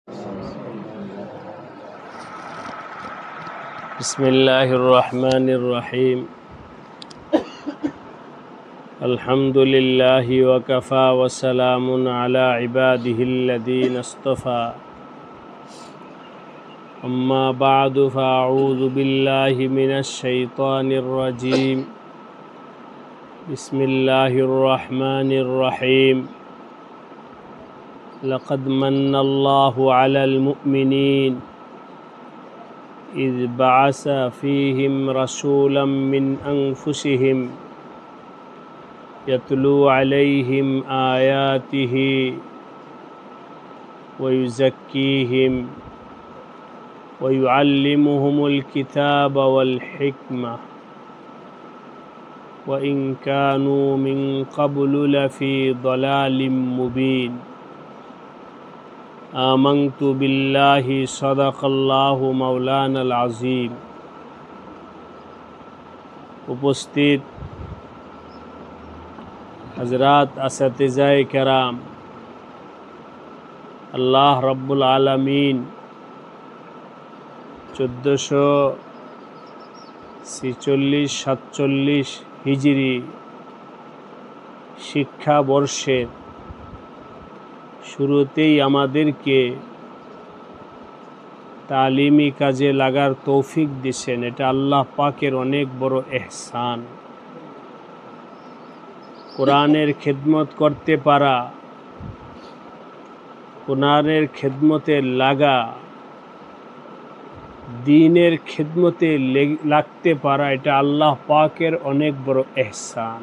بسم الله الرحمن الرحيم الحمد لله وكفى وسلام على عباده الذين اصطفى أما بعد فأعوذ بالله من الشيطان الرجيم بسم الله الرحمن الرحيم لقد من الله على المؤمنين إذ بعث فيهم رسولا من أنفسهم يتلو عليهم آياته ويزكيهم ويعلمهم الكتاب والحكمة وإن كانوا من قبل لفي ضلال مبين آمنت بالله صدق الله مولانا العظيم। উপস্থিত হযরত আসাতিজায়ে কেরাম, আল্লাহ রব্বুল আলামিন 1446-47 হিজরি শিক্ষাবর্ষের শুরুতেই আমাদেরকে তালিমি কাজে লাগার তৌফিক দিয়েছেন। এটা আল্লাহ পাকের অনেক বড় এহসান। কোরআনের খেদমত করতে পারা, কোরআনের খেদমতে লাগা, দ্বীনের খেদমতে লাগতে পারা, এটা আল্লাহ পাকের অনেক বড় এহসান।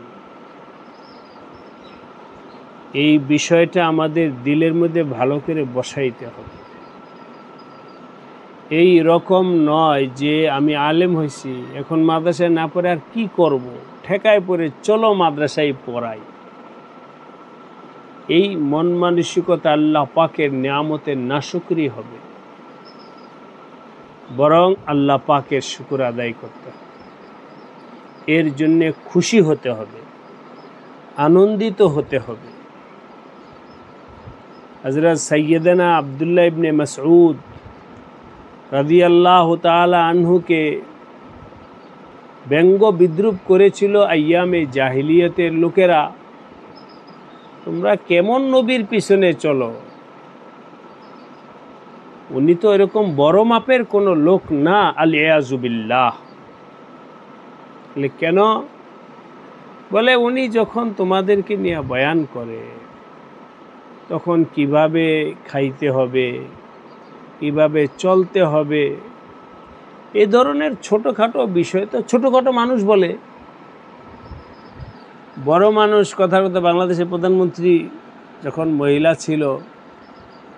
এই বিষয়টা আমাদের দিলের মধ্যে ভালো করে বসাইতে হবে। এই রকম নয় যে আমি আলেম হয়েছি, এখন মাদ্রাসায় না পড়ে আর কি করব, ঠেকায় পড়ে চলো মাদ্রাসায় পড়াই। এই মন মানসিকতা আল্লাহ পাকের নিয়ামতের নাশুকরি হবে, বরং আল্লাহ পাকের শুকর আদায় করতে হবে। এর জন্যে খুশি হতে হবে, আনন্দিত হতে হবে। হযরত সৈয়দনা আব্দুল্লাহ ইবনে মাসউদ রাদিয়াল্লাহু তাআলা আনহুকে ব্যঙ্গ বিদ্রুপ করেছিল আইয়ামে জাহিলিয়াতের লোকেরা, তোমরা কেমন নবীর পিছনে চলো, উনি তো এরকম বড় মাপের কোনো লোক না, আল-ইয়াযু বিল্লাহ। কেন? বলে উনি যখন তোমাদেরকে নিয়ে বয়ান করে তখন কিভাবে খাইতে হবে, কিভাবে চলতে হবে, এ ধরনের ছোটোখাটো বিষয় তো ছোটোখাটো মানুষ বলে। বড় মানুষ, কথার কথা বাংলাদেশের প্রধানমন্ত্রী যখন মহিলা ছিল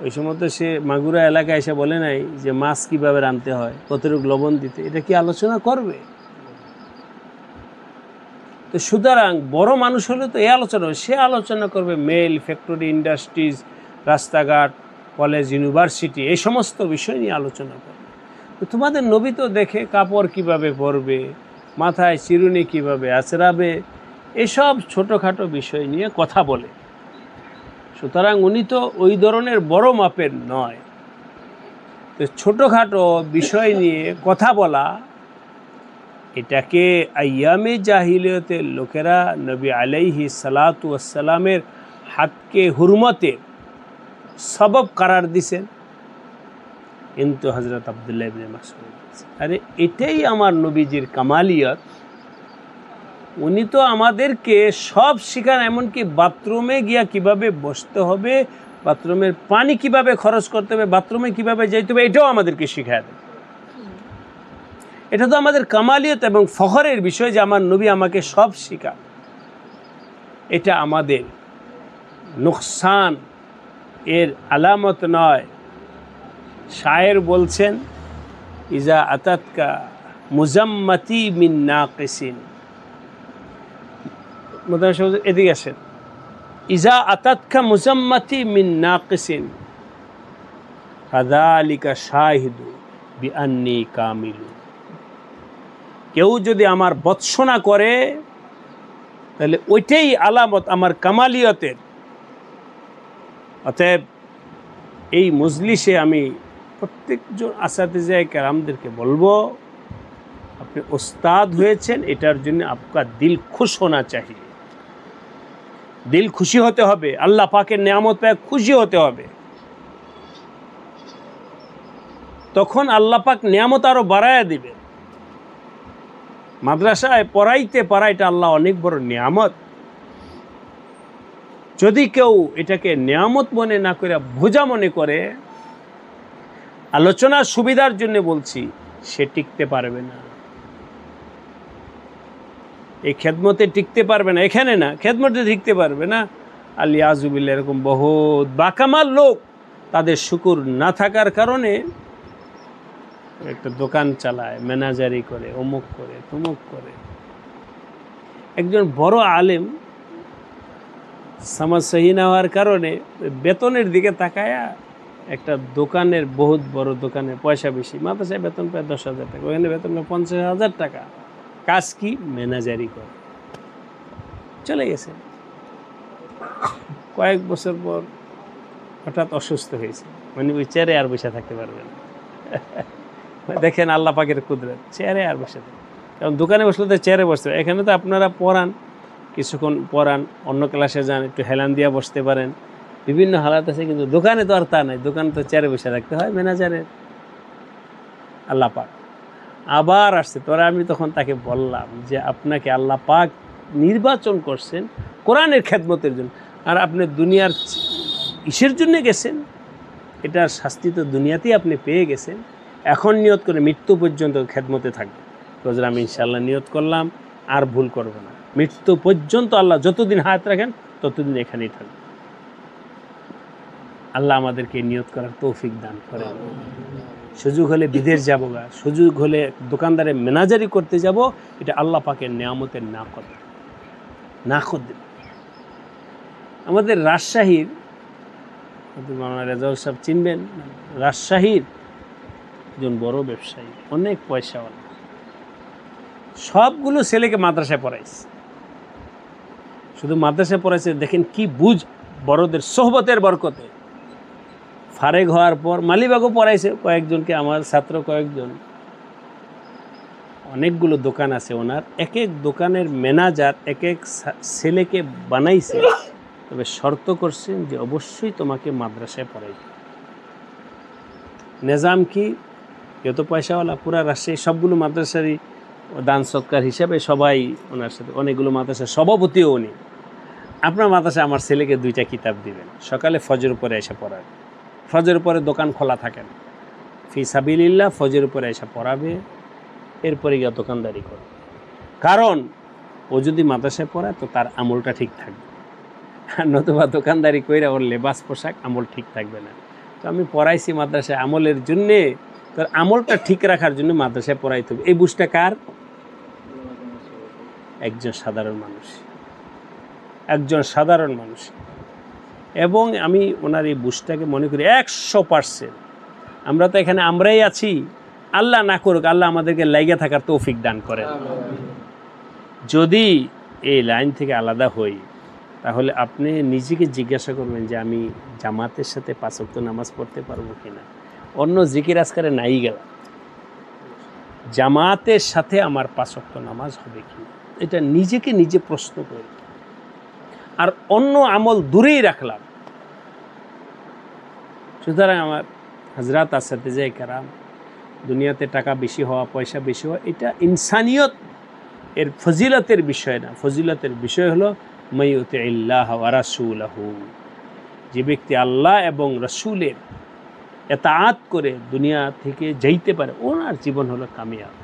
ওই সময় তো সে মাগুরা এলাকায় এসে বলে নাই যে মাছ কীভাবে রাঁধতে হয়, কতটুকু লবণ দিতে, এটা কি আলোচনা করবে? তো সুতরাং বড় মানুষ হলে তো এই আলোচনা, সে আলোচনা করবে মেল, ফ্যাক্টরি, ইন্ডাস্ট্রিজ, রাস্তাঘাট, কলেজ, ইউনিভার্সিটি, এই সমস্ত বিষয় নিয়ে আলোচনা করবে। তো তোমাদের নবী তো দেখে কাপড় কিভাবে পরবে, মাথায় চিরুনি কিভাবে আঁচড়াবে, এসব ছোটোখাটো বিষয় নিয়ে কথা বলে। সুতরাং উনি তো ওই ধরনের বড় মাপের নয়। তো ছোটোখাটো বিষয় নিয়ে কথা বলা, এটাকে আইয়ামে জাহিলিয়াতের লোকেরা নবী আলাইহিস সালাতু ওয়াস সালামের হাতকে হুরমতের সবব করার দিছেন। কিন্তু হযরত আব্দুল্লাহ ইবনে মাসউদ, আরে এটাই আমার নবীজির কামালিয়ত। উনি তো আমাদেরকে সব শিখান, এমনকি বাথরুমে গিয়া কিভাবে বসতে হবে, বাথরুমের পানি কিভাবে খরচ করতে হবে, বাথরুমে কিভাবে যাইতে হবে, এটাও আমাদেরকে শিখায় দেন। এটা তো আমাদের কামালিয়ত এবং ফখরের বিষয় যে আমার নবী আমাকে সব শিখান। এটা আমাদের নুকসান এর আলামত নয়। শায়ের বলছেন, ইজা আতাতকা মুজাম্মাতি মিন নাকিসিন, এদিকে আসেন, ইজা আতাতকা মুজাম্মাতি মিন নাকিসিন ফাযালিকা শাহিদু বিআন্নী কামিলু। কেউ যদি আমার বৎসনা করে তাহলে ওইটাই আলামত আমার কামালিয়তের। অতএব এই মজলিসে আমি প্রত্যেকজন আসাতিজায়ে কেরামদেরকে বলবো, আপনি ওস্তাদ হয়েছেন, এটার জন্য আপনার দিল খুশ হোনা চাহিয়ে, দিল খুশি হতে হবে, আল্লাহ পাকের নিয়ামত পেয়ে খুশি হতে হবে। তখন আল্লাহ পাক নিয়ামত আরো বাড়ায়া দিবে। মাদ্রাসায় পড়াইতে পারা এটা আল্লাহ অনেক বড় নিয়ামত। যদি কেউ এটাকে নিয়ামত মনে না করে বোঝা মনে করে, আলোচনার সুবিধার জন্য বলছি, সে টিকতে পারবে না, এই খেদমতে টিকতে পারবে না। এখানে না, খেদমতে টিকতে পারবে না। আলিয়াজুবিল্লাহ এরকম বহুত বাকামাল লোক, তাদের শুকুর না থাকার কারণে একটা দোকান চালায়, ম্যানেজারি করে, অমুক করে, তমুক করে। একজন বড় আলেম সমাজ সহি না হওয়ার কারণে বেতনের দিকে তাকায়া একটা দোকানের, বহুত বড় দোকানের পয়সা বেশি, মাদ্রাসায় বেতন পায় 10,000 টাকা, ওখানে বেতন পায় 50,000 টাকা। কাজ কি? ম্যানেজারি করে। চলে গেছে। কয়েক বছর পর হঠাৎ অসুস্থ হয়েছে, মানে ওই চেয়ারে আর বসে থাকতে পারবে না। দেখেন আল্লাহ পাকের কুদরত, চেয়ারে আর বসে থাকে। কারণ দোকানে বসলে তো চেয়ারে বসতে পারে, এখানে তো আপনারা পড়ান, কিছুক্ষণ পড়ান, অন্য ক্লাসে যান, একটু হেলান দিয়া বসতে পারেন, বিভিন্ন হালাত আছে। কিন্তু দোকানে তো আর তা নাই, দোকানে তো চেয়ারে বসে রাখতে হয় ম্যানেজারের। আল্লাহ পাক আবার আসছে, তোরা আমি তখন তাকে বললাম যে আপনাকে আল্লাহ পাক নির্বাচন করছেন কোরআনের খেদমতের জন্য, আর আপনি দুনিয়ার ইসের জন্য গেছেন, এটার শাস্তি তো দুনিয়াতেই আপনি পেয়ে গেছেন। এখন নিয়ত করে মৃত্যু পর্যন্ত খেদমতে থাকবে। তো আমি ইনশাআল্লাহ নিয়ত করলাম, আর ভুল করবো না। মৃত্যু পর্যন্ত আল্লাহ যতদিন হায়াত রাখেন ততদিন এখানেই থাকবে। আল্লাহ আমাদেরকে নিয়ত করার তৌফিক দান করেন। সুযোগ হলে বিদেশ যাবো গা, সুযোগ হলে দোকানদারে ম্যানেজারি করতে যাব, এটা আল্লাহ পাকের নিয়ামতের না কর। আমাদের রাজশাহীর মাওলানা রেজাউল সাহেব চিনবেন, রাজশাহীর একজন বড় ব্যবসায়ী, অনেক পয়সাওয়ালা, সবগুলো ছেলেকে মাদ্রাসায় পড়াইছে। শুধু মাদ্রাসায় পড়াইছে, দেখেন কি বুঝ বড়দের সোহবতের বরকতে। ফারেক হওয়ার পর মালিবাগও পড়াইছে কয়েকজনকে, আমার ছাত্র কয়েকজন। অনেকগুলো দোকান আছে ওনার, এক এক দোকানের ম্যানেজার এক এক ছেলেকে বানাইছে। তবে শর্ত করছেন যে অবশ্যই তোমাকে মাদ্রাসায় পড়াইবে। নিজাম কি, যত পয়সাওয়ালা পুরা রাজশাহী সবগুলো মাদ্রাসারই দান সৎকার হিসাবে সবাই ওনার সাথে, অনেকগুলো মাদ্রাসার সভাপতিও উনি। আপনার মাদ্রাসায় আমার ছেলেকে 2টা কিতাব দিবেন, সকালে ফজর পরে এসে পড়াবে, ফজর পরে দোকান খোলা থাকে না, ফি সাবিলিল্লাহ ফজর পরে এসে পড়াবে, এরপরে গিয়ে দোকানদারি করবে। কারণ ও যদি মাদ্রাসায় পড়ায় তো তার আমলটা ঠিক থাকবে, নতুবা দোকানদারি কইরা ওর লেবাস পোশাক আমল ঠিক থাকবে না। তো আমি পড়াইছি মাদ্রাসায় আমলের জন্যে, তার আমলটা ঠিক রাখার জন্য মাদ্রাসায় পড়াইতে হবে। এই বুঝটা কার? একজন সাধারণ মানুষ। এবং আমি ওনার এই বুঝটাকে মনে করি 100%। আমরা তো এখানে আমরাই আছি, আল্লাহ না করুক, আল্লাহ আমাদেরকে লাইগা থাকার তৌফিক দান করেন। যদি এই লাইন থেকে আলাদা হই, তাহলে আপনি নিজেকে জিজ্ঞাসা করবেন যে আমি জামাতের সাথে 5 ওয়াক্ত নামাজ পড়তে পারবো কিনা। অন্য জিকির আজকারে নাই গেল, জামাতের সাথে আমার 5 ওয়াক্ত নামাজ হবে কিনা, এটা নিজেকে নিজে প্রশ্ন করি। আর অন্য আমল দূরেই রাখলাম। সুতরাং আমার হযরত আসাতিজায়ে কেরাম, দুনিয়াতে টাকা বেশি হওয়া, পয়সা বেশি হওয়া, এটা ইনসানিয়ত এর ফজিলতের বিষয় না। ফজিলতের বিষয় হলো মাইয়ুতিল্লাহ ওয়া রাসূলহু, যে ব্যক্তি আল্লাহ এবং রাসূলের এতাআত করে দুনিয়া থেকে যাইতে পারে, ওনার জীবন হলো কামিয়াব।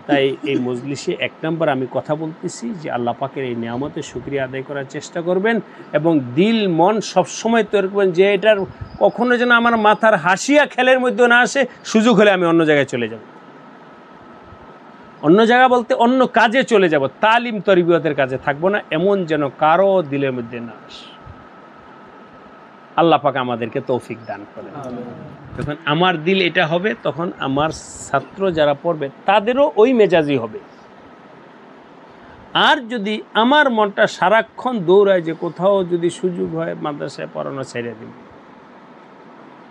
তাই এই মজলিসে 1 নম্বর আমি কথা বলতেছি যে আল্লাহ পাকের এই নিয়ামতের শুকরিয়া আদায় করার চেষ্টা করবেন, এবং দিল মন সবসময় তৈরি করবেন যে এটার কখনো যেন আমার মাথার হাসিয়া খেলের মধ্যে না আসে, সুযোগ হলে আমি অন্য জায়গায় চলে যাব। অন্য জায়গা বলতে অন্য কাজে চলে যাব, তালিম তরবিয়তের কাজে থাকবো না, এমন যেন কারো দিলের মধ্যে না আসে। আল্লাহ পাক আমাদেরকে তৌফিক দান করেন। যখন আমার দিল এটা হবে, তখন আমার ছাত্র যারা পড়বে তাদেরও ওই মেজাজি হবে। আর যদি আমার মনটা সারাক্ষণ দৌড়ায় যে কোথাও যদি সুযোগ হয় মাদ্রাসায় পড়ানো ছেড়ে দিব,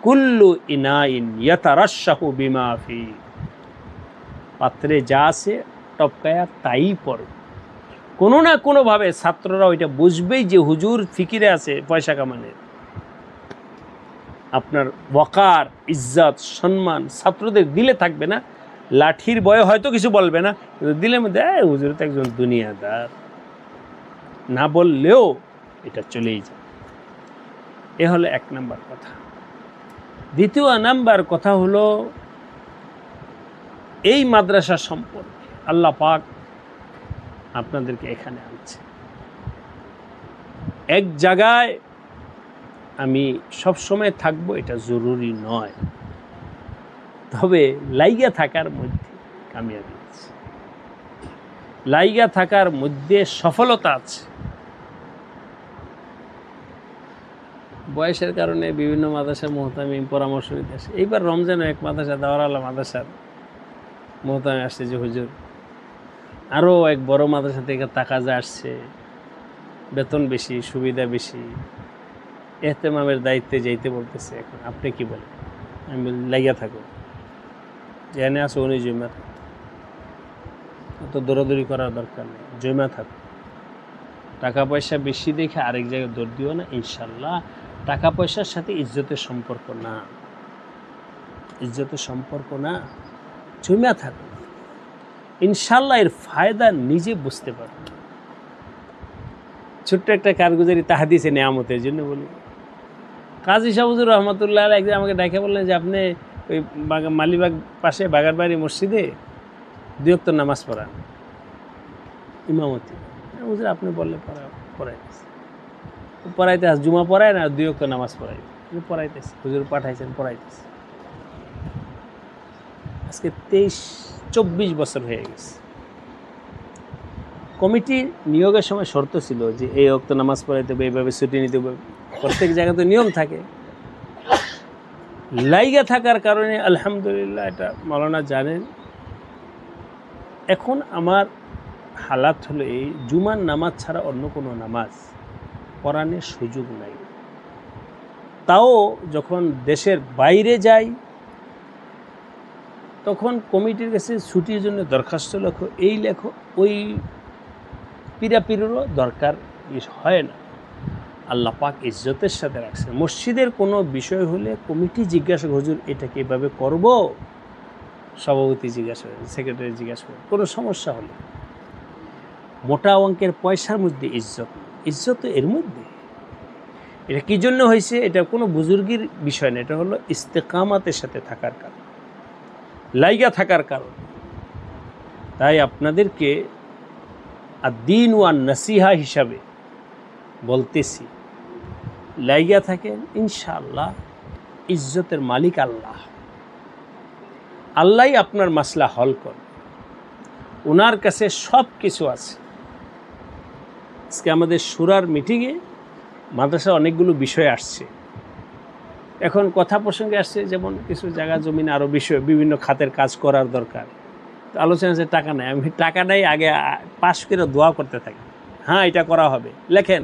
কুল্লু ইনাইন ইয়াতারাশাহু বিমা ফি, পাত্রে যা আছে টপকায়া তাই পড়ে। কোনো না কোনোভাবে ছাত্ররা ওইটা বুঝবেই যে হুজুর ফিকিরে আছে পয়সা কামানের। আপনার ওয়াকার, ইজ্জত, সম্মান ছাত্রদের দিলে থাকবে না। লাঠির বয়ে হয়তো কিছু বলবে না, কিন্তু দিলের মধ্যে হুজুর তো একজন দুনিয়াদার, না বললেও এটা চলেই যায়। এ হলো 1 নাম্বার কথা। দ্বিতীয় নাম্বার কথা হলো এই মাদ্রাসা সম্পর্কে আল্লাহ পাক আপনাদেরকে এখানে আনছে। এক জায়গায় আমি সব সময় থাকবো এটা জরুরি নয়, তবে লাইগা থাকার মধ্যে কামিয়াবি আছে, লাইগা থাকার মধ্যে সফলতা আছে। বয়সের কারণে বিভিন্ন মাদ্রাসার মোহতামি পরামর্শ নিতে আসে। এইবার রমজানে এক মাদ্রাসা, দাওয়ারাল্লাহ মাদ্রাসার মোহতামি আসছে যে হুজুর আরও এক বড় মাদ্রাসা থেকে তাকাজা আসছে, বেতন বেশি, সুবিধা বেশি, এহতেমামের দায়িত্বে যাইতে বলতেছে। এখন আপনি কি বলেন? আমি বলি লাগিয়া থাকো, জেনে আসো উনি জমা থাকো, অত দৌড়াদৌড়ি করার দরকার নেই, জমা থাকো। টাকা পয়সা বেশি দেখে আরেক জায়গায় দৌড় দিও না। ইনশাল্লাহ টাকা পয়সার সাথে ইজ্জতের সম্পর্ক না, ইজ্জতের সম্পর্ক না, জমা থাকো। ইনশাল্লাহ এর ফায়দা নিজে বুঝতে পারবে। ছোট্ট একটা কারগুজারি তাহাদিসে নেয়ামতের জন্য বলি। কাজী শাহুজুর রহমতুল্লাহ আলাইহি একদিন আমাকে ডেকে বললেন যে আপনি ওই মালিবাগ পাশে বাগারবাড়ি মসজিদে 2 ওয়াক্ত নামাজ পড়ান, ইমামতি। হুজুর আপনি বললে পড়াইতেছে, পড়াইতে আস, জুমা পড়ায় না, 2 ওয়াক্ত নামাজ পড়াইতেছে। হুজুর পাঠাইছেন, পড়াইতেছে। আজকে 23-24 বছর হয়ে গেছে। কমিটি নিয়োগের সময় শর্ত ছিল যে এই ওয়াক্ত নামাজ পড়াইতে হবে, এইভাবে ছুটি নিতে হবে। প্রত্যেক জায়গায় তো নিয়ম থাকে। লাইগা থাকার কারণে আলহামদুলিল্লাহ, এটা মাওলানা জানেন। এখন আমার হালাত হলো এই, জুমার নামাজ ছাড়া অন্য কোনো নামাজ পড়ানোর সুযোগ নাই। তাও যখন দেশের বাইরে যাই তখন কমিটির কাছে ছুটির জন্য দরখাস্ত লেখো, এই লেখো, ওই পিরাপিরেরও দরকার হয় না। আল্লাহ পাক ইজ্জতের সাথে রাখছে। মসজিদের কোনো বিষয় হলে কমিটি জিজ্ঞাসা করে, হুজুর এটা কীভাবে করব, সভাপতি জিজ্ঞাসা করে, সেক্রেটারি জিজ্ঞাসা করে। কোনো সমস্যা হলে মোটা অঙ্কের পয়সার মধ্যে ইজ্জত, ইজ্জত এর মধ্যে। এটা কী জন্য হয়েছে? এটা কোনো বুজুর্গির বিষয় না, এটা হলো ইস্তেকামাতের সাথে থাকার কারণ, লাইগা থাকার কারণ। তাই আপনাদেরকে আদ-দীন ওয়ান নাসিহা হিসাবে বলতেছি, লাইগা থাকেন। ইনশাআল্লাহ ইজ্জতের মালিক আল্লাহ, আল্লাহই আপনার মাসলা হল করে। ওনার কাছে সব কিছু আছে। আজকে আমাদের শুরার মিটিংয়ে মাদ্রাসার অনেকগুলো বিষয় আসছে। এখন কথা প্রসঙ্গে আসছে, যেমন কিছু জায়গা জমিন, আরও বিষয়, বিভিন্ন খাতের কাজ করার দরকার। তো আলোচনা আছে টাকা নেই। আমি টাকা নেই আগে পাশ করে দোয়া করতে থাকি, হ্যাঁ এটা করা হবে, লেখেন।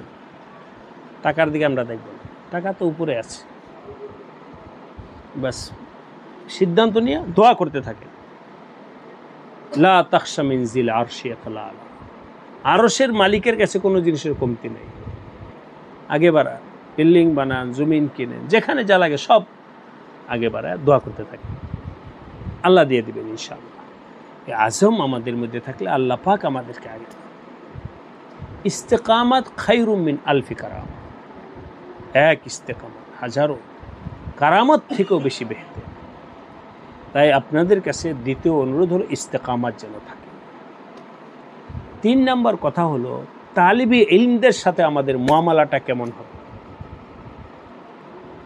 টাকার দিকে আমরা দেখব না, টাকা তো উপরে আছে, বাস সিদ্ধান্ত নিয়ে দোয়া করতে থাকে। লা তাখশা মিন জিল আরশি আলা, আরশের মালিকের কাছে কোনো জিনিসের কমতি নেই। আগে বাড়া, বিল্ডিং বানান, জমিন কিনেন, যেখানে যা লাগে সব আগে বাড়ায় দোয়া করতে থাকে, আল্লাহ দিয়ে দিবেন ইনশাআল্লাহ। এই আজম আমাদের মধ্যে থাকলে আল্লাহ পাক আমাদেরকে আগে। ইস্তেকামাত খায়রুম মিন আলফি কারামত, এক ইস্তেকামাত হাজারো কারামত থেকেও বেশি বেহতর। তাই আপনাদের কাছে দ্বিতীয় অনুরোধ হলো ইস্তেকামাত যেন থাকে। 3 নম্বর কথা হলো তালিবি ইলমদের সাথে আমাদের মুআমালাটা কেমন হবে।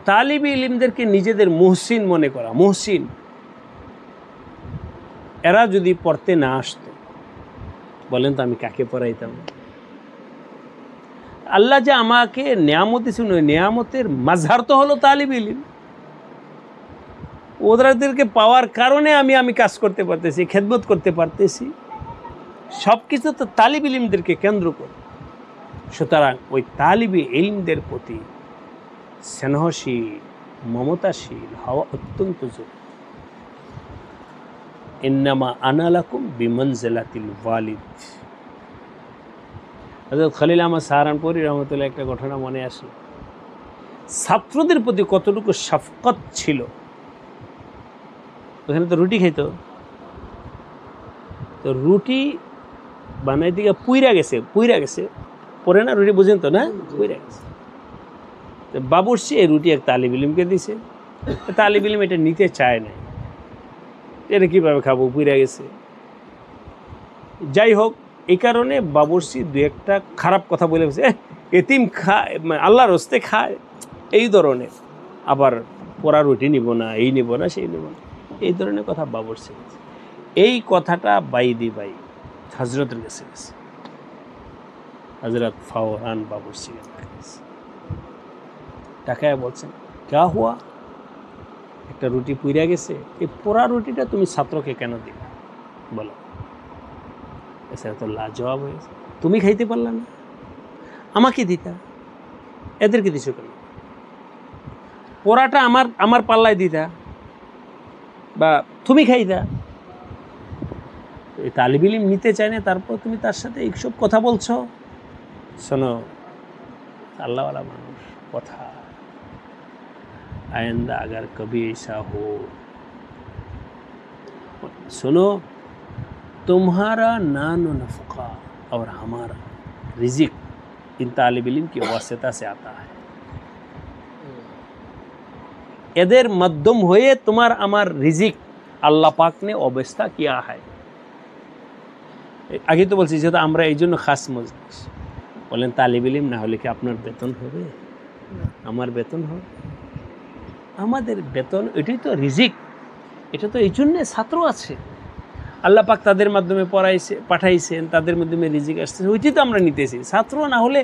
তালিবি ইলমদেরকে নিজেদের মুহসিন মনে করা। মুহসিন, এরা যদি পড়তে না আসতো, বলেন তো আমি কাকে পড়াইতাম? আল্লাহ যে আমাকে নিয়ামত দিয়েছেন, ওই নিয়ামতের মাঝহার তো হলো তালিবি ইলম। ওদেরকে পাওয়ার কারণে আমি কাজ করতে পারতেছি, খেদমত করতে পারতেছি। সব কিছু তো তালিবি ইলমদেরকে কেন্দ্র করে। সুতরাং ওই তালিবি ইলমদের প্রতি স্নেহশীল, মমতাশীল হওয়া অত্যন্ত জরুরি। ইন্নামা আনা লাকুম বিমানজিলাতিল ওয়ালিদ। হযরত খলিল আহমদ সাহারানপুরী রহমতুল্লাহ একটা ঘটনা মনে আসে, ছাত্রদের প্রতি কতটুকু শফকত ছিল। ওখানে তো রুটি খাইতো, তো রুটি বানাইতে গিয়ে পুইরা গেছে পরে না রুটি বুঝেন তো না, পুইরা গেছে। তো বাবুর্চি এই রুটি এক তালিব ইলমকে দিছে, তালিব ইলম এটা নিতে চায় নাই, এটা কীভাবে খাবো, পুইরা গেছে। যাই হোক, এই কারণে বাবুর্চি দু একটা খারাপ কথা বলে গেছে, এতিম খায়, আল্লাহর হস্তে খায়, এই ধরনের। আবার পোড়া রুটি নিব না, এই নিব না, সেই নিব না, এই ধরনের কথা বাবুর্চি। এই কথাটা বাইদি বাই হজরতের কাছে গেছে, হজরত ফাওরান বাবুর্চি টাকায় বলছেন, ক্যা হুয়া, একটা রুটি পুইরা গেছে, এই পোড়া রুটিটা তুমি ছাত্রকে কেন দিলা বলো? এছাড়া তো লাজবাব হয়েছে, তুমি খাইতে পারলা না, আমাকে দিতা, এদেরকে দিছো কেন? পোড়াটা আমার পাল্লায় দিতা বা তুমি খাইতা। এই তালিব ইলম নিতে চায় না, তারপর তুমি তার সাথে এইসব কথা বলছো। শোনো, আল্লাহওয়ালা মানুষ, কথা आइंदा अगर कभी ऐसा हो, सुनो, तुम्हारा नान नफ़क़ा और हमारा रिज़िक इन तालिब इल्म की वास्ता से आता है। এদের মাধ্যম হয়ে তোমার আমার রিজিক আল্লাহ পাক ने অবস্থা किया है। আগে তো বলছি যেহেতু আমরা এই জন্য খাস মজলিস, বলেন তালিব ইলম না হলে কি আপনার বেতন হবে? আমার বেতন হবে? আমাদের বেতন, এটাই তো রিজিক, এটা তো এই জন্যে ছাত্র আছে, আল্লাহ পাক তাদের মাধ্যমে পাঠাইছেন, তাদের মাধ্যমে রিজিক আসছে, ওইটাই তো আমরা নিতেছি। ছাত্র না হলে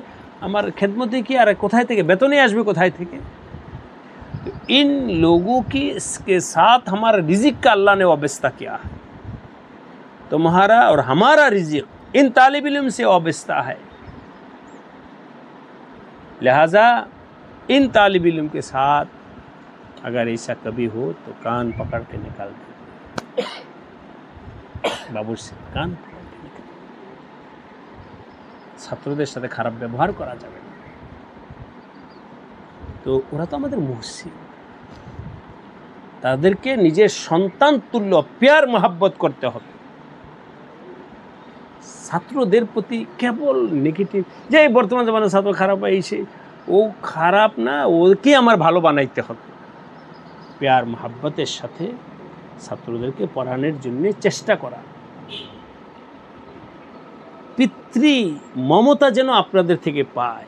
আমার খেদমতে কি আর কোথায় থেকে বেতনে আসবে, কোথায় থেকে? इन लोगों की इसके साथ हमारा रिजिक का अल्लाह ने वाबस्ता किया है, तुम्हारा और हमारा रिजिक इन तालिब इल्म से वाबस्ता है, लिहाजा इन तालिब इल्म के साथ अगर ऐसा कभी हो तो कान पकड़ के निकाल दे, बाबू से कान पकड़ के निकाल। ছাত্রদের সাথে খারাপ ব্যবহার করা যাবে না। তো ওরা তো আমাদের মুহসিন, তাদেরকে নিজের সন্তান তুল্য প্যার মহাব্বত করতে হবে। ছাত্রদের প্রতি কেবল নেগেটিভ, যে বর্তমান জামানে ছাত্র খারাপ হয়েছে, ও খারাপ না, ওকে আমার ভালো বানাইতে হবে। প্যার মহাব্বতের সাথে ছাত্রদেরকে পড়ানোর জন্য চেষ্টা করা, পিতৃ মমতা যেন আপনাদের থেকে পায়,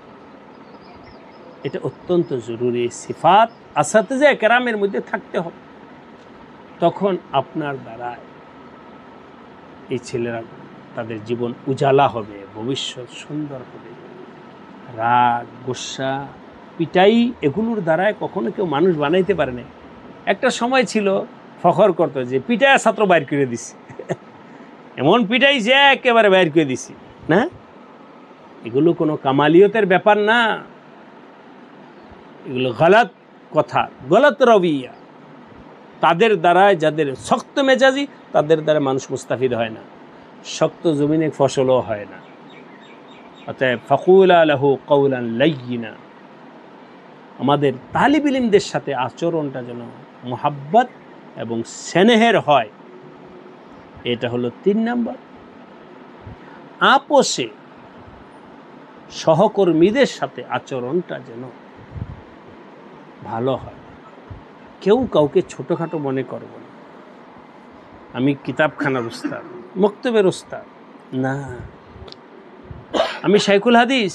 এটা অত্যন্ত জরুরি। সিফাত আসাতিজা কেরামের মধ্যে থাকতে হবে, তখন আপনার দ্বারায় এই ছেলেরা তাদের জীবন উজালা হবে, ভবিষ্যৎ সুন্দর হবে। রাগ, গোসা, পিটাই, এগুলোর দ্বারায় কখনো কেউ মানুষ বানাইতে পারে না। একটা সময় ছিল ফখর করতো যে পিটায় ছাত্র বাইর করে দিছি, এমন পিটাই যে একেবারে বাইর করে দিছি না, এগুলো কোনো কামালিয়তের ব্যাপার না, এগুলো গলত কথা, গলত রবিয়া। তাদের দ্বারায় যাদের শক্ত মেজাজি, তাদের দ্বারা মানুষ মুস্তাফিদ হয় না, শক্ত জমিনে ফসলও হয় না। অতএব ফাকুলা লাহু কওলান লাইয়িনা, আমাদের তালিব ইলমদের সাথে আচরণটা যেন মুহাব্বত এবং স্নেহের হয়। এটা হলো 3 নাম্বার। আপোষে সহকর্মীদের সাথে আচরণটা যেন ভালো হয়, কেউ কাউকে ছোটোখাটো মনে করব না। আমি কিতাবখানার উস্তাদ, মক্তবের উস্তাদ না, আমি শাইখুল হাদিস,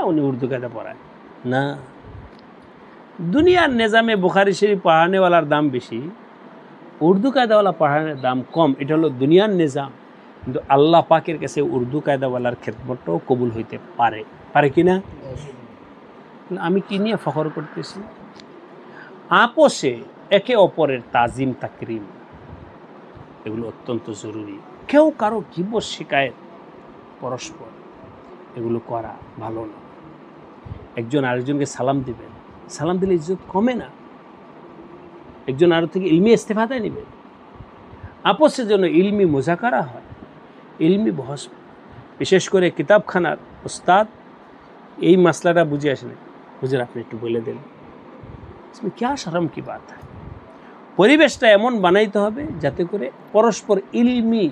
উনি উর্দু কায়দা পড়ায় না। দুনিয়ার নিজামে বুখারী শরীফ পড়ানেওয়ালার দাম বেশি, উর্দু কায়দাওয়ালা পড়ানোর দাম কম, এটা হলো দুনিয়ার নিজাম। কিন্তু আল্লাহ পাকের কাছে উর্দু কায়দাওয়ালার খেদমতটাও কবুল হইতে পারে, পারে কি না? আমি কি নিয়ে ফখর করতেছি? আপোষে একে অপরের তাজিম তাকরিম, এগুলো অত্যন্ত জরুরি। কেউ কারো গীবত শিকায়েত পরস্পর এগুলো করা ভালো না। একজন আরেকজনকে সালাম দিবেন, সালাম দিলে ইজ্জত কমে না, একজন আরো থেকে ইলমি ইস্তেফাদা নেবেন, আপসের জন্য ইলমি মোজাকারা হয়, ইলমি বহস। বিশেষ করে কিতাবখানার উস্তাদ এই মাসলাটা বুঝে আসেন, হুজুর আপনি একটু বলে দেন, इसमें क्या शर्म की बात है। পরিবেশটা এমন বানাইতে হবে যাতে করে পরস্পর ইলমি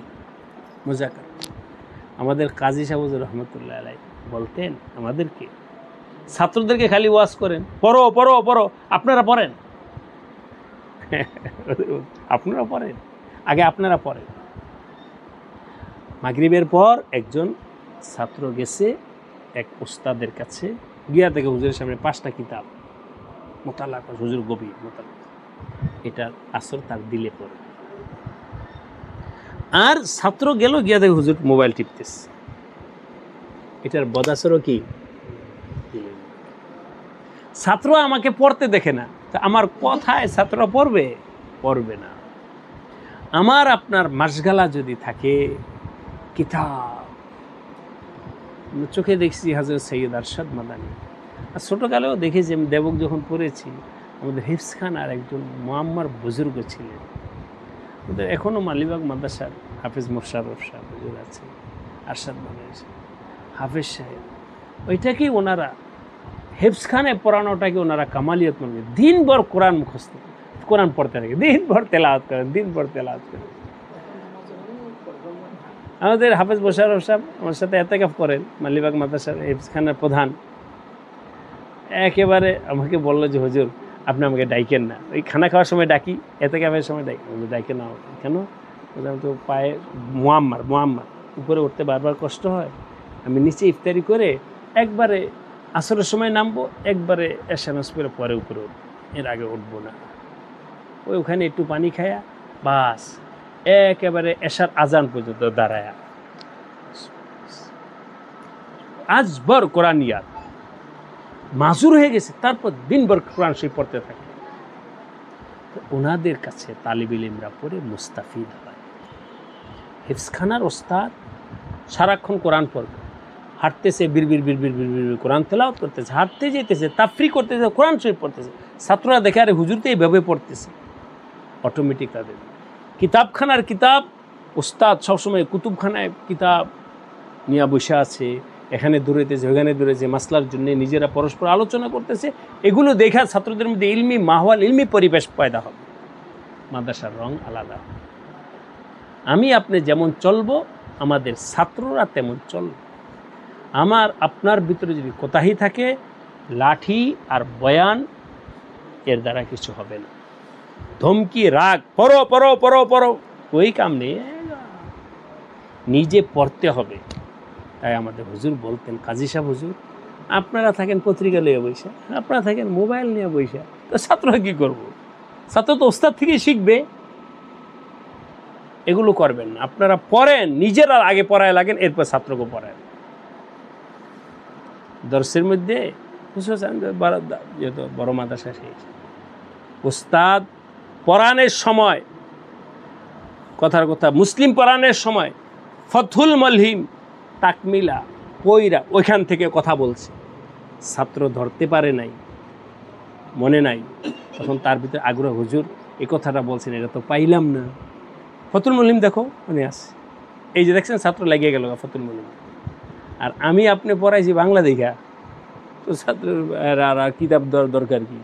মোজাকারা। আমাদের কাজী সাহেব রহমতুল্লাহ আলাইহি বলতেন আমাদেরকে, ছাত্রদেরকে খালি ওয়াজ করেন, পড়ো পড়ো পড়ো, আপনারা পড়েন, আপনারা পড়েন, আগে আপনারা পড়েন। মাগরিবের পর একজন ছাত্র গেছে এক উস্তাদের কাছে, গিয়া থেকে হুজুরের সামনে 5টা কিতাব মোতালা করে, হুজুর গভীর মোতালা, এটা আসর তার দিলে পড়ে। আর ছাত্র গেল, গিয়া দেখে হুজুর মোবাইল টিপতেছে, এটার বদাসরও কি? ছাত্র আমাকে পড়তে দেখে না, তা আমার কথায় ছাত্র পড়বে? পড়বে না। আমার আপনার মাসগালা যদি থাকে কিতাব, চোখে দেখছি হযরত সৈয়দ আরশাদ মাদানী, আর ছোটোকালেও দেখেছি আমি, দেবক যখন পড়েছি, আমাদের হিফজ খান আর একজন মুআম্মার বুজুর্গ ছিলেন, ওদের এখনও মালিবাগ মাদ্রাসার হাফেজ মোশাররফ সাহেব হুজুর আছে, আরশাদ মাদানী হাফেজ সাহেব, ওইটাকেই ওনারা হিফজ খানে পড়ানোটাকে ওনারা কামালিয়ত মনে করেন। দিনভর কোরআন মুখস্থ, কোরআন পড়তে থাকে, দিনভর তেলাওয়াত করেন, দিনভর তেলাওয়াত করেন। আমাদের হাফেজ মোশাররফ সাহেব আমার সাথে এতেকাফ করেন, মালিবাগ মাদ্রাসার হিফজ খানের প্রধান, একেবারে আমাকে বললো যে হুজুর আপনি আমাকে ডাইকেন না, ওই খানা খাওয়ার সময় ডাকি, এতেকাফের সময় ডাইকেন না। কেন? তো পায়ে মুআম্মার উপরে উঠতে বারবার কষ্ট হয়, আমি নিচে ইফতারি করে একবারে আসরের সময় নামবো, একবারে এশা নামাজ পরে উপরে উঠবো, এর আগে উঠবো না। ওখানে একটু পানি খায়া বাস একেবারে এশার আজান পর্যন্ত দাঁড়ায়া আজবার কোরআন ইয়াদ মাজুর হয়ে গেছে, তারপর দিনভর কোরআন শরীফ পড়তে থাকে। ওনাদের কাছে তালিবুল ইলমরা পড়ে মুস্তাফিদ হয়। হিফজখানার ওস্তাদ সারাক্ষণ কোরআন পড়বে, হাঁটতেছে বিড়বিড় বিড়বিড় বিড়বিড় কোরআন তেলাওয়াত করতেছে, হাঁটতে যেতেছে, তাফরি করতেছে, কোরআন শরীফ পড়তেছে। ছাত্ররা দেখে আরে হুজুর তো এইভাবে পড়তেছে, অটোমেটিক তাদের কিতাবখানার কিতাব, ওস্তাদ সবসময় কুতুবখানায় কিতাব নিয়ে বসে আছে, এখানে দৌড়েতেছে, ওখানে দৌড়েছে, মাসলার জন্য নিজেরা পরস্পর আলোচনা করতেছে। এগুলো দেখা ছাত্রদের মধ্যে ইলমি মাহওয়াল, ইলমি পরিবেশ পয়দা হবে। মাদ্রাসার রং আলাদা। আমি আপনি যেমন চলবো, আমাদের ছাত্ররা তেমন চলবে। আমার আপনার ভিতরে যদি কোতাহি থাকে, লাঠি আর বয়ান এর দ্বারা কিছু হবে না। ধমকি, রাগ, পড়ো পড়ো পড়ো পড়ো, ওই কাম নেই, নিজে পড়তে হবে। তাই আমাদের হুজুর বলতেন, কাজী সাহেব হুজুর, আপনারা থাকেন পত্রিকা নিয়ে বৈশা, আপনারা থাকেন মোবাইল নিয়ে বৈশা, তো ছাত্ররা কী করবো? ছাত্র তো ওস্তাদ থেকে শিখবে। এগুলো করবেন না, আপনারা পড়েন, নিজেরা আগে পড়ায় লাগেন, এরপর ছাত্রকে পড়ায়। দর্শের মধ্যে যেহেতু বড় মাদ্রাসা শেষ, ওস্তাদ পড়ানোর সময়, কথার কথা মুসলিম পড়ানোর সময় ফথুল মলহিম তাকমিলা কইরা ওইখান থেকে কথা বলছে, ছাত্র ধরতে পারে নাই, মনে নাই, তখন তার ভিতরে আগ্রহ, হুজুর এই কথাটা বলছেন, এটা তো পাইলাম না। ফতুল মলিম দেখো মনে আছে, এই যে দেখছেন ছাত্র লেগে গেল ফতুল মলিম। আর আমি আপনি পড়াইছি বাংলা দেখা, তো ছাত্র আর কিতাব দরকার কি,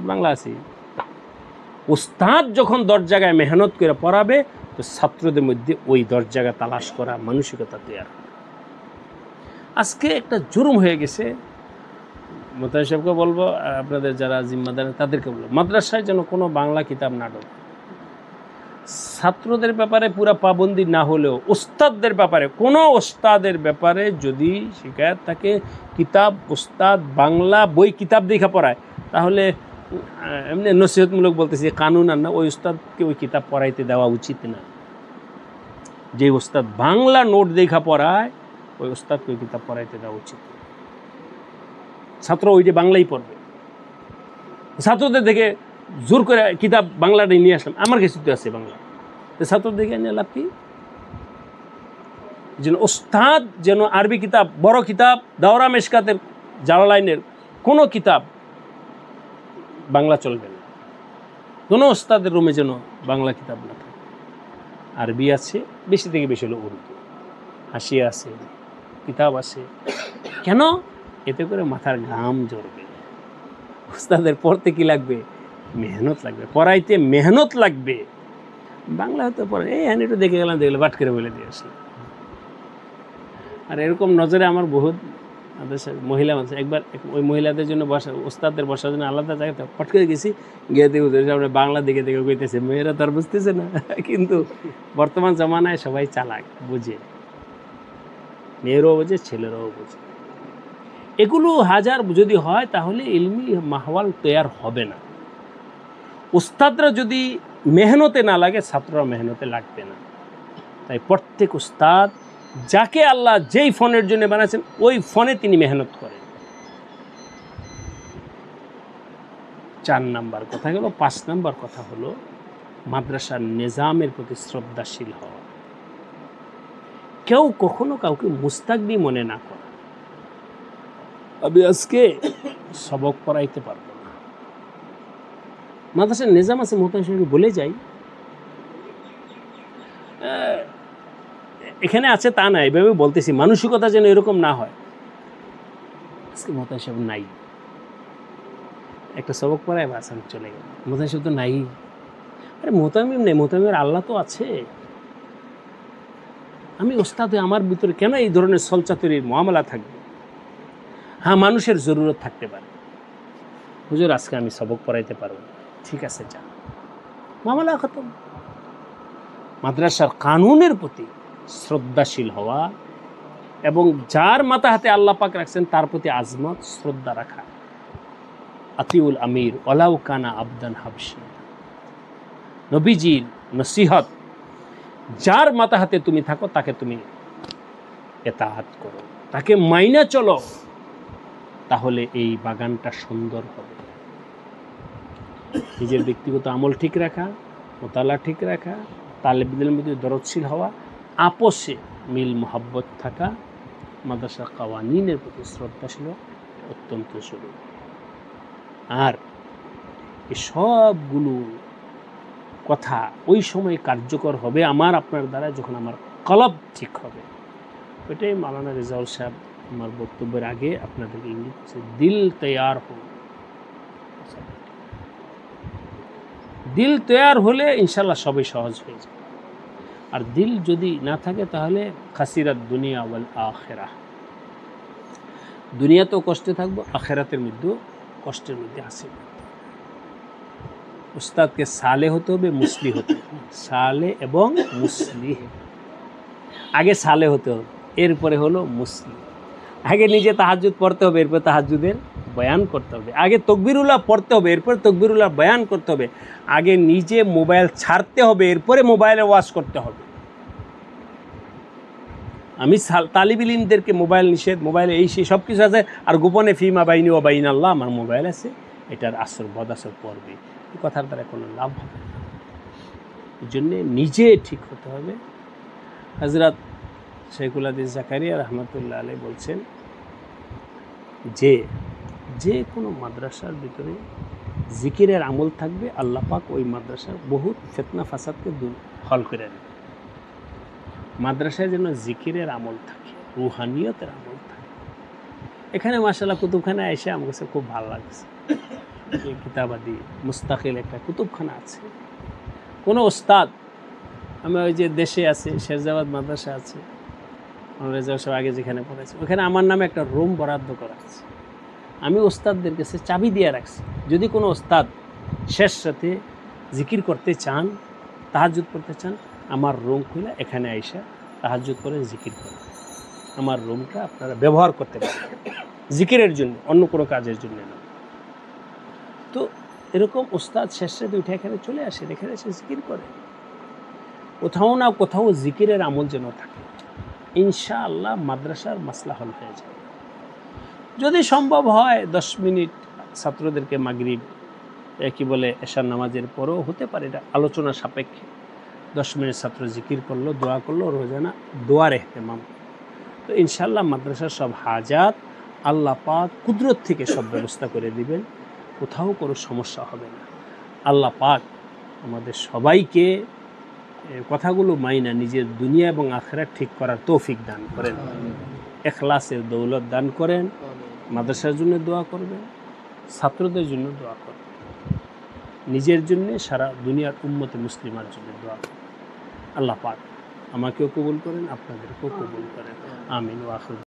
বাংলা আছে। ওস্তাদ যখন 10 জায়গায় মেহনত করে পড়াবে, তো ছাত্রদের মধ্যে ওই 10 জায়গা তালাশ করা মানসিকতা তৈরি। আজকে একটা জুলুম হয়ে গেছে। মোতাহার সাহেবকে বলবো, আপনাদের যারা জিম্মাদার তাদেরকে বলবো, মাদ্রাসায় যেন কোনো বাংলা কিতাব না ঢোকে। ছাত্রদের ব্যাপারে পুরা পাবন্দি না হলেও ওস্তাদদের ব্যাপারে, কোনো ওস্তাদের ব্যাপারে যদি শিকায়ত থাকে, কিতাব ওস্তাদ বাংলা বই কিতাব দেখা পড়ায়, তাহলে এমনি নসিহতমূলক বলতেছি, কানুন আর না, ওই ওস্তাদকে ওই কিতাব পড়াইতে দেওয়া উচিত না। যে ওস্তাদ বাংলা নোট দেখা পড়ায়, ওই ওস্তাদকে ওই কিতাব পড়াইতে দেওয়া উচিত। ছাত্র ওই যে বাংলাই পড়বে, ছাত্রদের দেখে জোর করে কিতাব বাংলাটাই নিয়ে আসলাম, আমার কাছে তো আছে বাংলা, ছাত্র দেখে নিয়ে লাভ কি? যেন ওস্তাদ যেন আরবি কিতাব, বড় কিতাব, দাওরা মেশকাতের, জালালাইনের কোনো কিতাব বাংলা চলবে না। কোনো ওস্তাদের রুমে যেন বাংলা কিতাব না থাকে, আরবি আছে, বেশি থেকে বেশি হলো উর্দু, হাসিয়া আছে, কিতাব আছে। কেন? এতে করে মাথার ঘাম ঝরবে। ওস্তাদের পড়তে কি লাগবে? মেহনত লাগবে, পড়াইতে মেহনত লাগবে। বাংলা হতে পড়ে এই হ্যাঁ একটু দেখে গেলাম, দেখলে বাট করে বলে দিয়ে আসলাম। আর এরকম নজরে আমার বহুত মহিলা মানুষ, একবার ওই মহিলাদের জন্য বসা, ওস্তাদদের বসার জন্য আলাদা জায়গাতে পট করে গেছি, গিয়ে দেখে আমরা বাংলা দেখে দেখে কইতেছে, মেয়েরা তো আর বুঝতেছে না। কিন্তু বর্তমান জমানায় সবাই চালাক, বুঝে, মেয়েরাও বোঝে, ছেলেরাও বোঝে। এগুলো হাজার যদি হয় তাহলে ইলমি মাহওয়াল তৈয়ার হবে না। উস্তাদরা যদি মেহনতে না লাগে, ছাত্ররা মেহনতে লাগবে না। তাই প্রত্যেক উস্তাদ যাকে আল্লাহ যেই ফোনের জন্য বানাচ্ছেন ওই ফোনে তিনি মেহনত করেন। 4 নাম্বার কথা গেল। 5 নাম্বার কথা হলো মাদ্রাসার নিজামের প্রতি শ্রদ্ধাশীল হওয়া। কেউ কখনো কাউকে মুস্তাগনি মনে না করা। আমি আজকে সবক পড়াইতে পারবো না, মাদ্রাসার নিজাম আছে, মোতায়েন বলে যাই, এখানে আছে তা না, এভাবে বলতেছি, মানসিকতা যেন এরকম না হয়। আজকে মোতায়েন সাহেব নাই, একটা সবক পড়ায় বাস আমি চলে গেল, মোতায়েন সাহেব তো নাই। আরে মোতামিম নেই, মোতামিমের আল্লাহ তো আছে। আমি ওস্তাদ হয়ে আমার ভিতরে কেন এই ধরনের সলচাতুরির মামলা থাকবে? হ্যাঁ, মানুষের জরুরত থাকতে পারে, হুজুর আজকে আমি সবক পড়াইতে পারবো, ঠিক আছে যা, মামলা খতম। মাদ্রাসার কানুনের প্রতি শ্রদ্ধাশীল হওয়া এবং যার মাথা হাতে আল্লাহ পাক রাখছেন তার প্রতি আজমত শ্রদ্ধা রাখা। আতিউল আমির ওয়ালাউ কানা আবদান হাবশি, নবীজির নসিহত, যার মাথা হাতে তুমি থাকো তাকে তুমি ইতাআত করো, তাকে মাইনা চলো, তাহলে এই বাগানটা সুন্দর হবে। নিজের ব্যক্তিগত আমল ঠিক রাখা, মোতালা ঠিক রাখা, তালেবদের মধ্যে দরদশীল হওয়া, আপোষে মিল মোহাব্বত থাকা, মাদ্রাসা কাওয়ানিনের প্রতি শ্রদ্ধাশীল অত্যন্ত জরুরি। আর এই সবগুলো কথা ওই সময় কার্যকর হবে আমার আপনার দ্বারা যখন আমার কলব ঠিক হবে। ওইটাই মাওলানা রেজাউল সাহেব আমার বক্তব্যের আগে আপনাদেরকে ইঙ্গিত করছে, দিল তৈয়ার হোক। দিল তৈয়ার হলে ইনশাল্লাহ সবই সহজ হয়ে যায়। আর দিল যদি না থাকে তাহলে খাসিরাত দুনিয়া ওয়াল আখিরাহ, দুনিয়াতেও কষ্টে থাকবো, আখিরাতের মধ্যেও কষ্টের মধ্যে হাসিল। উস্তাদকে সালে হতে হবে, মুসলি হতে হবে। সালে এবং মুসলি, আগে সালে হতে হবে, এরপরে হলো মুসলি। আগে নিজে তাহাজ্জুদ পড়তে হবে, এরপর তাহাজ্জুদের বয়ান করতে হবে। আগে তকবিরুল্লাহ পড়তে হবে, এরপর তকবিরুল্লাহ বয়ান করতে হবে। আগে নিজে মোবাইল ছাড়তে হবে, এরপরে মোবাইলে ওয়াজ করতে হবে। আমি তালিব ইলমদেরকে মোবাইল নিষেধ, মোবাইলে এই সেই সব কিছু আছে, আর গোপনে ফিমা বাইনি ও বাইন আল্লাহ, আমার মোবাইল আছে, এটার আসর বদাসর পড়বে, এই কথার দ্বারা কোনো লাভ হবে না। এই জন্যে নিজে ঠিক হতে হবে। হযরত শেখুল হাদিস জাকারিয়া রহমতুল্লাহ আলাইহি বলছেন যে কোনো মাদ্রাসার ভিতরে জিকিরের আমল থাকবে, আল্লাহ পাক ওই মাদ্রাসার বহুত ফিতনা ফাসাদকে দূর হল করে দেবে। মাদ্রাসায় যেন জিকিরের আমল থাকে, রুহানিয়তের আমল থাকে। এখানে মাশাআল্লাহ কুতুবখানা এসে আমার কাছে খুব ভালো লাগছে। কিতাবাদি মুস্তাকিল একটা কুতুবখানা আছে। কোনো ওস্তাদ, আমি ওই যে দেশে আছে শেরজাবাদ মাদ্রাসা আছে, রেজাউল সাহেব আগে যেখানে পড়েছে, ওখানে আমার নামে একটা রুম বরাদ্দ করা আছে। আমি ওস্তাদদের কাছে চাবি দিয়ে রাখছি, যদি কোনো ওস্তাদ শেষ সাথে জিকির করতে চান, তাহাজ্জুদ পড়তে চান, আমার রুম খুলে এখানে আইসা তাহাজ্জুদ করে জিকির করেন। আমার রুমটা আপনারা ব্যবহার করতে পারেন জিকিরের জন্য, অন্য কোনো কাজের জন্য না। তো এরকম ওস্তাদ শেষ সাথে উঠে এখানে চলে আসে, এখানে এসে জিকির করে। কোথাও না কোথাও জিকিরের আমল যেন থাকে, ইনশাআল্লাহ মাদ্রাসার মাসলা হল হয়ে যায়। যদি সম্ভব হয় 10 মিনিট ছাত্রদেরকে মাগরিব কি বলে এশার নামাজের পরেও হতে পারে, এটা আলোচনা সাপেক্ষে 10 মিনিট ছাত্র জিকির করলো, দোয়া করলো, রোজানা দোয়ার এহতেমাম। তো ইনশাআল্লাহ মাদ্রাসার সব হাজাত আল্লাহ পাক কুদরত থেকে সব ব্যবস্থা করে দিবেন, কোথাও কোনো সমস্যা হবে না। আল্লাহ পাক আমাদের সবাইকে কথাগুলো মাইনা নিজের দুনিয়া এবং আখিরাত ঠিক করার তৌফিক দান করেন, ইখলাসের দৌলত দান করেন। মাদ্রাসার জন্য দোয়া করবেন, ছাত্রদের জন্য দোয়া করবেন, নিজের জন্য, সারা দুনিয়ার উম্মতে মুসলিমার জন্য দোয়া করবেন। আল্লাহ পাক আমাকেও কবুল করেন, আপনাদেরকেও কবুল করেন। আমিন ওয়া আখির।